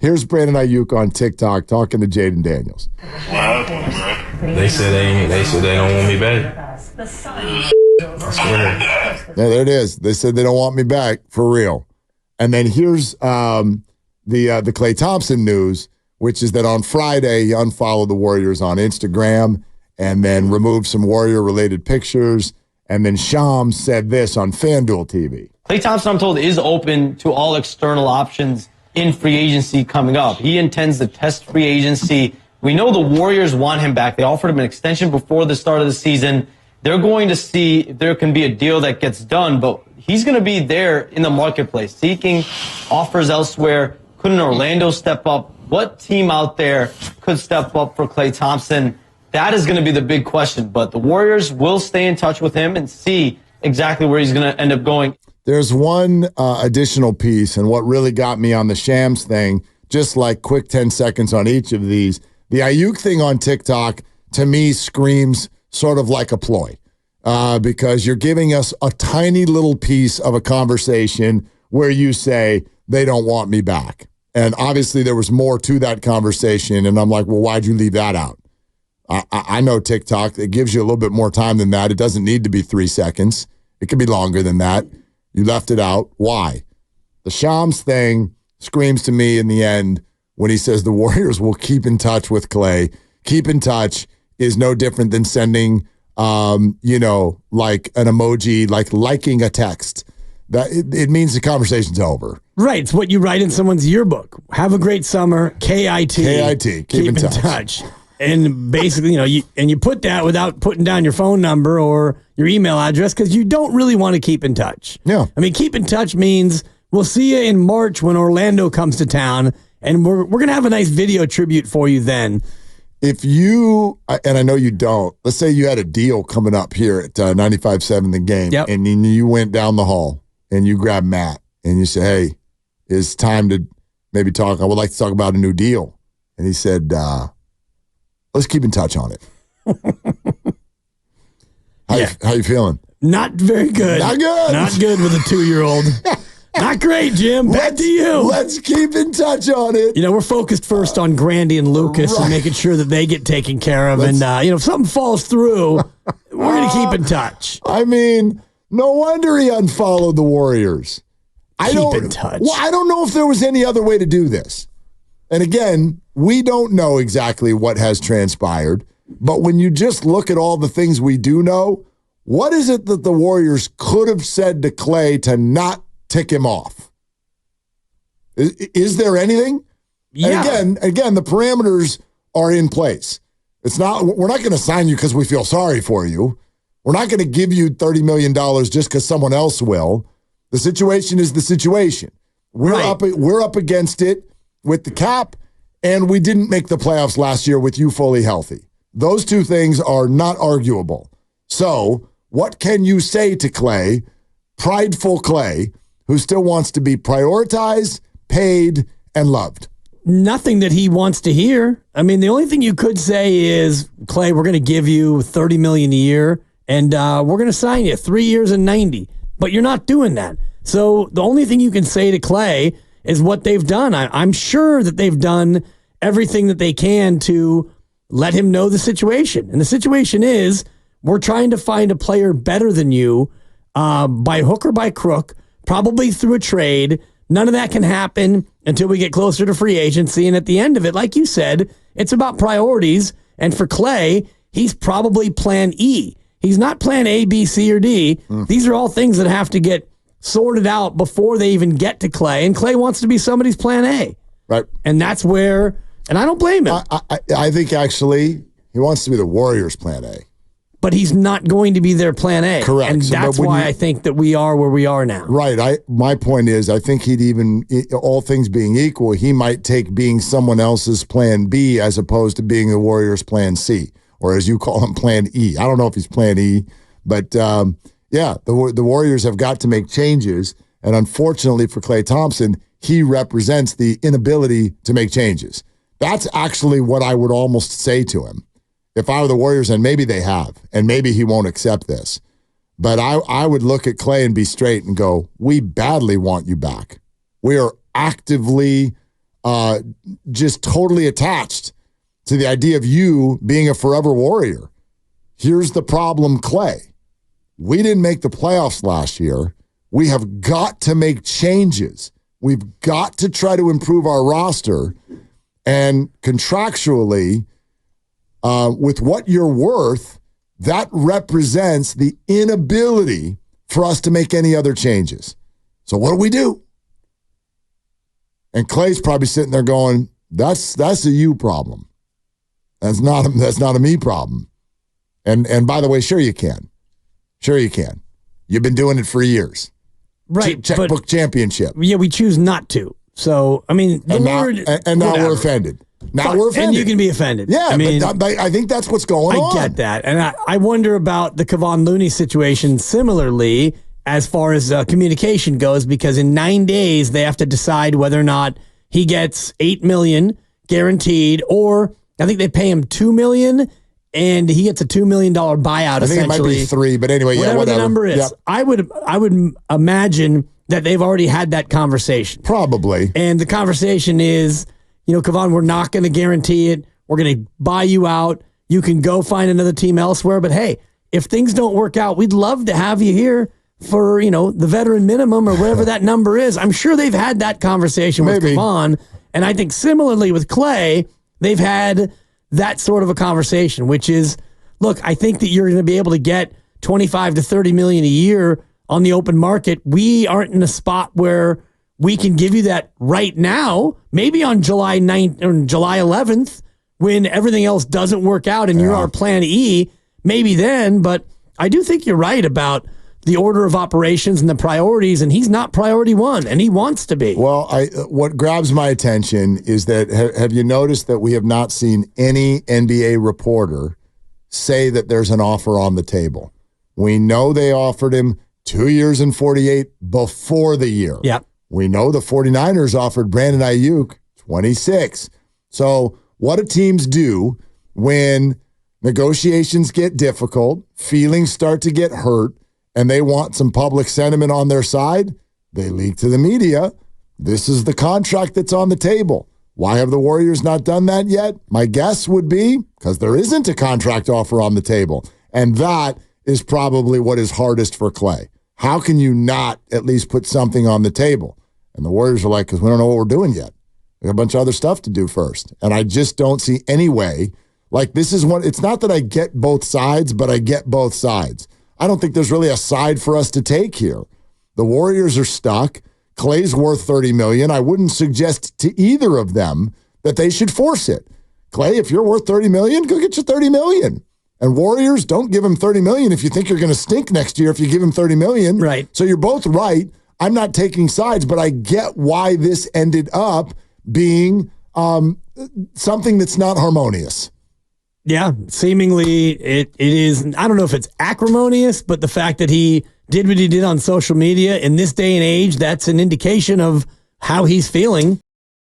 Here's Brandon Aiyuk on TikTok talking to Jaden Daniels. They said they don't want me back. I swear. Yeah, there it is. They said they don't want me back for real. And then here's the Klay Thompson news, which is that on Friday he unfollowed the Warriors on Instagram and then removed some Warrior-related pictures. And then Shams said this on FanDuel TV. Klay Thompson, I'm told, is open to all external options in free agency coming up. He intends to test free agency. We know the Warriors want him back. They offered him an extension before the start of the season. They're going to see if there can be a deal that gets done, but he's going to be there in the marketplace, seeking offers elsewhere. Could an Orlando step up? What team out there could step up for Klay Thompson? That is going to be the big question, but the Warriors will stay in touch with him and see exactly where he's going to end up going. There's one additional piece, and what really got me on the Shams thing, just like quick 10 seconds on each of these, the Aiyuk thing on TikTok, to me, screams sort of like a ploy because you're giving us a tiny little piece of a conversation where you say, they don't want me back. And obviously there was more to that conversation, and I'm like, well, why'd you leave that out? I know TikTok, it gives you a little bit more time than that. It doesn't need to be 3 seconds. It could be longer than that. You left it out. Why? The Shams thing screams to me in the end when he says the Warriors will keep in touch with Klay. Keep in touch is no different than sending, like an emoji, like liking a text. That it means the conversation's over. Right. It's what you write in someone's yearbook. Have a great summer. KIT. KIT. Keep in touch. And basically, you put that without putting down your phone number or your email address because you don't really want to keep in touch. Yeah. I mean, keep in touch means we'll see you in March when Orlando comes to town, and we're going to have a nice video tribute for you then. If you, and I know you don't, let's say you had a deal coming up here at 95.7 The Game, yep. And then you went down the hall and you grabbed Matt and you said, hey, it's time to maybe talk. I would like to talk about a new deal. And he said, let's keep in touch on it. How you feeling? Not very good. Not good. Not good with a 2-year-old. Not great, Jim. Back to you. Let's keep in touch on it. We're focused first on Grandy and Lucas and making sure that they get taken care of. If something falls through, we're going to keep in touch. I mean, no wonder he unfollowed the Warriors. Keep in touch. Well, I don't know if there was any other way to do this. And again, we don't know exactly what has transpired. But when you just look at all the things we do know, what is it that the Warriors could have said to Klay to not tick him off? Is there anything? Yeah. And again, the parameters are in place. We're not going to sign you because we feel sorry for you. We're not going to give you $30 million just because someone else will. The situation is the situation. We're up against it with the cap, and we didn't make the playoffs last year with you fully healthy. Those two things are not arguable. So what can you say to Klay, prideful Klay, who still wants to be prioritized, paid, and loved? Nothing that he wants to hear. I mean, the only thing you could say is, Klay, we're going to give you $30 million a year, and we're going to sign you 3 years and 90. But you're not doing that. So the only thing you can say to Klay is what they've done. I'm sure that they've done everything that they can to let him know the situation. And the situation is, we're trying to find a player better than you by hook or by crook, probably through a trade. None of that can happen until we get closer to free agency. And at the end of it, like you said, it's about priorities. And for Klay, he's probably plan E. He's not plan A, B, C, or D. These are all things that have to get sorted out before they even get to Klay. And Klay wants to be somebody's plan A. Right. And that's where, and I don't blame him. I think actually he wants to be the Warriors' plan A. But he's not going to be their plan A. Correct. And that's why I think that we are where we are now. Right. My point is, I think he'd even, all things being equal, he might take being someone else's plan B as opposed to being the Warriors' plan C, or as you call him, plan E. I don't know if he's plan E, but the Warriors have got to make changes. And unfortunately for Klay Thompson, he represents the inability to make changes. That's actually what I would almost say to him. If I were the Warriors, and maybe they have, and maybe he won't accept this, but I would look at Klay and be straight and go, we badly want you back. We are actively just totally attached to the idea of you being a forever Warrior. Here's the problem, Klay. We didn't make the playoffs last year. We have got to make changes. We've got to try to improve our roster. And contractually, with what you're worth, that represents the inability for us to make any other changes. So what do we do? And Klay's probably sitting there going, that's a you problem. That's not a me problem. And by the way, sure you can. Sure you can. You've been doing it for years. Right. Checkbook championship. Yeah, we choose not to. So, I mean, now we're offended. Now we're offended. And you can be offended. Yeah, I mean, but I think that's what's going on. I get that. And I wonder about the Kevon Looney situation similarly as far as communication goes, because in 9 days, they have to decide whether or not he gets $8 million guaranteed, or I think they pay him $2 million and he gets a $2 million buyout. I think it might be 3, but anyway, whatever the number is. Yep. I would imagine that they've already had that conversation. Probably. And the conversation is, Kevon, we're not going to guarantee it. We're going to buy you out. You can go find another team elsewhere. But hey, if things don't work out, we'd love to have you here for, the veteran minimum or whatever that number is. I'm sure they've had that conversation with Kevon. And I think similarly with Klay, they've had that sort of a conversation, which is, look, I think that you're going to be able to get 25 to 30 million a year on the open market. We aren't in a spot where we can give you that right now. Maybe on July 9th or July 11th, when everything else doesn't work out and you're our plan E, maybe then. But I do think you're right about the order of operations and the priorities, and he's not priority one, and he wants to be. Well, what grabs my attention is that, have you noticed that we have not seen any NBA reporter say that there's an offer on the table? We know they offered him 2 years and 48 before the year. Yeah. We know the 49ers offered Brandon Aiyuk 26. So what do teams do when negotiations get difficult, feelings start to get hurt, and they want some public sentiment on their side? They leak to the media, this is the contract that's on the table. Why have the Warriors not done that yet? My guess would be because there isn't a contract offer on the table. And that is probably what is hardest for Klay. How can you not at least put something on the table? And the Warriors are like, because we don't know what we're doing yet. We got a bunch of other stuff to do first. And I just don't see any way. Like, this is one, it's not that I get both sides, but I get both sides. I don't think there's really a side for us to take here. The Warriors are stuck. Klay's worth $30 million. I wouldn't suggest to either of them that they should force it. Klay, if you're worth $30 million, go get your $30 million. And Warriors, don't give him $30 million if you think you're going to stink next year if you give him $30 million. Right. So you're both right. I'm not taking sides, but I get why this ended up being something that's not harmonious. Yeah, seemingly it is. I don't know if it's acrimonious, but the fact that he did what he did on social media in this day and age, that's an indication of how he's feeling.